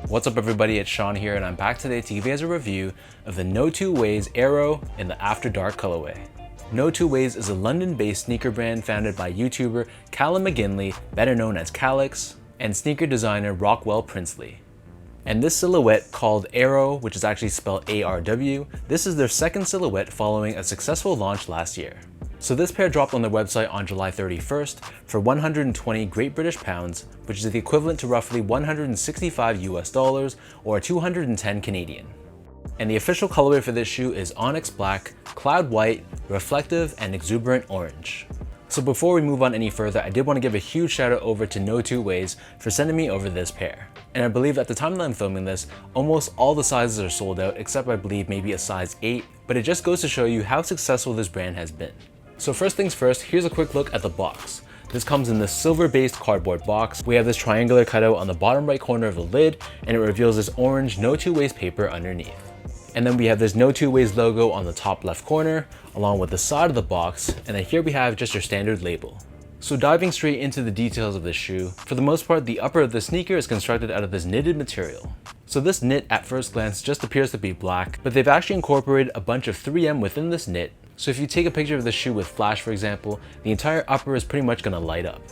What's up everybody, it's Sean here and I'm back today to give you guys a review of the Notwoways Aero in the Afterdark colorway. Notwoways is a London-based sneaker brand founded by YouTuber Callum McGinley, better known as Calix, and sneaker designer Rockwell Princely. And this silhouette called Aero, which is actually spelled ARW, this is their second silhouette following a successful launch last year. So this pair dropped on their website on July 31st for 120 Great British Pounds, which is the equivalent to roughly 165 US dollars or 210 Canadian. And the official colorway for this shoe is onyx black, cloud white, reflective, and exuberant orange. So before we move on any further, I did want to give a huge shout out over to Notwoways for sending me over this pair. And I believe at the time that I'm filming this, almost all the sizes are sold out, except I believe maybe a size 8, but it just goes to show you how successful this brand has been. So first things first, here's a quick look at the box. This comes in this silver-based cardboard box. We have this triangular cutout on the bottom right corner of the lid, and it reveals this orange Notwoways paper underneath. And then we have this Notwoways logo on the top left corner, along with the side of the box, and then here we have just your standard label. So diving straight into the details of this shoe, for the most part, the upper of the sneaker is constructed out of this knitted material. So this knit at first glance just appears to be black, but they've actually incorporated a bunch of 3M within this knit. So if you take a picture of the shoe with flash, for example, the entire upper is pretty much gonna light up.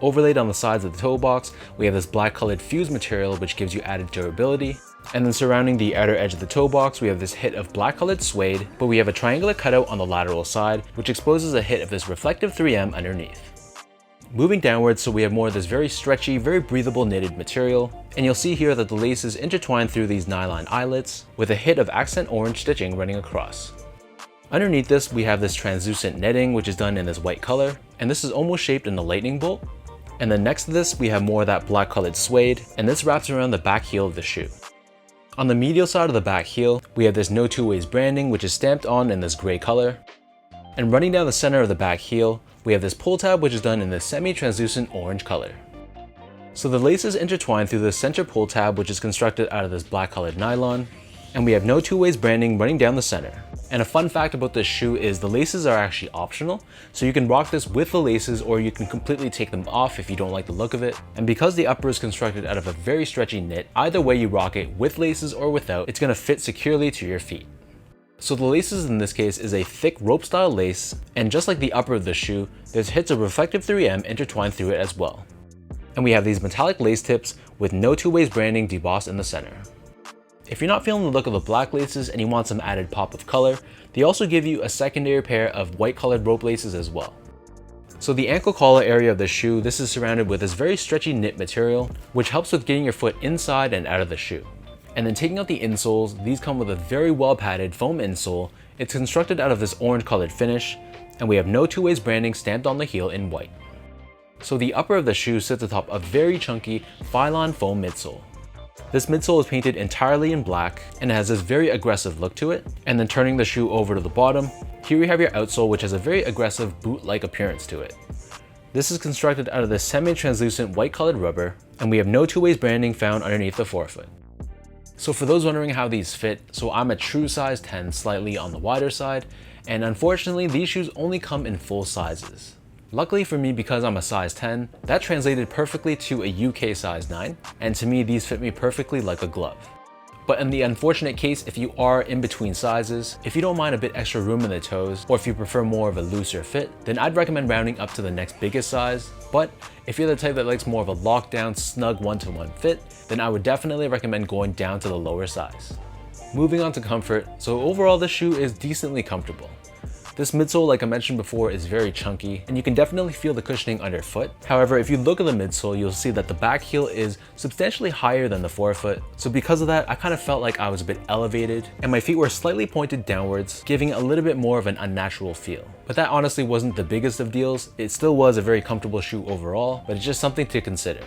Overlaid on the sides of the toe box, we have this black colored fused material which gives you added durability. And then surrounding the outer edge of the toe box, we have this hit of black colored suede, but we have a triangular cutout on the lateral side, which exposes a hit of this reflective 3M underneath. Moving downwards, so we have more of this very stretchy, very breathable knitted material. And you'll see here that the laces intertwine through these nylon eyelets with a hit of accent orange stitching running across. Underneath this, we have this translucent netting, which is done in this white color, and this is almost shaped in a lightning bolt. And then next to this, we have more of that black colored suede, and this wraps around the back heel of the shoe. On the medial side of the back heel, we have this Notwoways branding, which is stamped on in this gray color. And running down the center of the back heel, we have this pull tab, which is done in this semi-translucent orange color. So the laces intertwine through the center pull tab, which is constructed out of this black colored nylon. And we have Notwoways branding running down the center. And a fun fact about this shoe is the laces are actually optional, so you can rock this with the laces or you can completely take them off if you don't like the look of it. And because the upper is constructed out of a very stretchy knit, either way you rock it, with laces or without, it's going to fit securely to your feet. So the laces in this case is a thick rope style lace, and just like the upper of the shoe, there's hits of reflective 3M intertwined through it as well. And we have these metallic lace tips with Notwoways branding debossed in the center. If you're not feeling the look of the black laces and you want some added pop of color, they also give you a secondary pair of white colored rope laces as well. So the ankle collar area of the shoe, this is surrounded with this very stretchy knit material, which helps with getting your foot inside and out of the shoe. And then taking out the insoles, these come with a very well padded foam insole. It's constructed out of this orange colored finish, and we have Notwoways branding stamped on the heel in white. So the upper of the shoe sits atop a very chunky Phylon foam midsole. This midsole is painted entirely in black and it has this very aggressive look to it. And then turning the shoe over to the bottom, here we have your outsole, which has a very aggressive boot-like appearance to it. This is constructed out of this semi-translucent white colored rubber, and we have Notwoways branding found underneath the forefoot. So for those wondering how these fit, so I'm a true size 10, slightly on the wider side, and unfortunately these shoes only come in full sizes. Luckily for me, because I'm a size 10, that translated perfectly to a UK size 9, and to me these fit me perfectly like a glove. But in the unfortunate case, if you are in between sizes, if you don't mind a bit extra room in the toes, or if you prefer more of a looser fit, then I'd recommend rounding up to the next biggest size. But if you're the type that likes more of a lockdown, snug one-to-one fit, then I would definitely recommend going down to the lower size. Moving on to comfort, so overall this shoe is decently comfortable. This midsole, like I mentioned before, is very chunky, and you can definitely feel the cushioning underfoot. However, if you look at the midsole, you'll see that the back heel is substantially higher than the forefoot. So because of that, I kind of felt like I was a bit elevated, and my feet were slightly pointed downwards, giving it a little bit more of an unnatural feel. But that honestly wasn't the biggest of deals. It still was a very comfortable shoe overall, but it's just something to consider.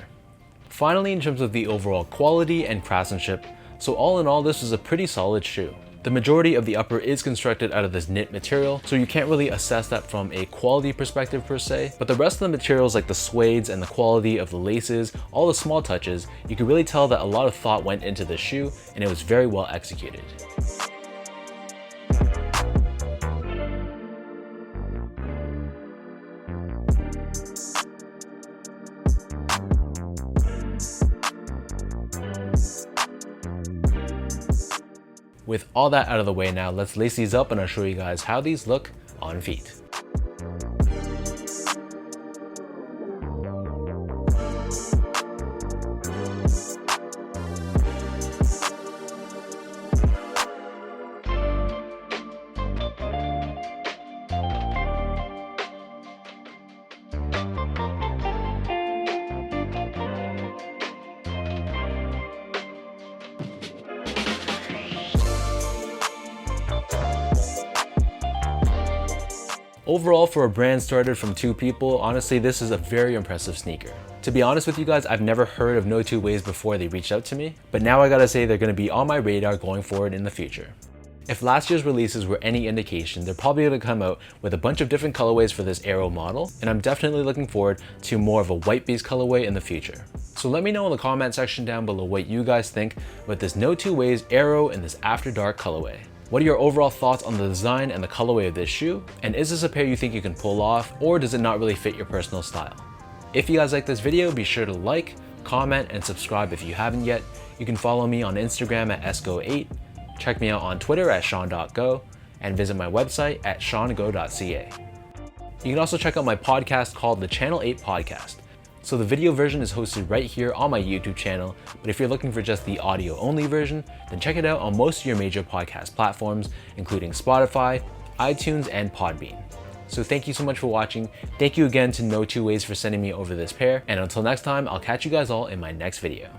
Finally, in terms of the overall quality and craftsmanship, so all in all, this was a pretty solid shoe. The majority of the upper is constructed out of this knit material, so you can't really assess that from a quality perspective per se, but the rest of the materials like the suedes and the quality of the laces, all the small touches, you can really tell that a lot of thought went into this shoe and it was very well executed. With all that out of the way now, let's lace these up and I'll show you guys how these look on feet. Overall, for a brand started from 2 people, honestly, this is a very impressive sneaker. To be honest with you guys, I've never heard of Notwoways before they reached out to me, but now I gotta say they're gonna be on my radar going forward in the future. If last year's releases were any indication, they're probably gonna come out with a bunch of different colorways for this Aero model, and I'm definitely looking forward to more of a white-based colorway in the future. So let me know in the comment section down below what you guys think about this Notwoways Aero and this Afterdark colorway. What are your overall thoughts on the design and the colorway of this shoe? And is this a pair you think you can pull off, or does it not really fit your personal style? If you guys like this video, be sure to like, comment, and subscribe if you haven't yet. You can follow me on Instagram at esgo8, check me out on Twitter at sean.go, and visit my website at seango.ca. You can also check out my podcast called the Channel 8 Podcast. So the video version is hosted right here on my YouTube channel, but if you're looking for just the audio only version, then check it out on most of your major podcast platforms, including Spotify, iTunes, and Podbean. So thank you so much for watching. Thank you again to Notwoways for sending me over this pair, and until next time, I'll catch you guys all in my next video.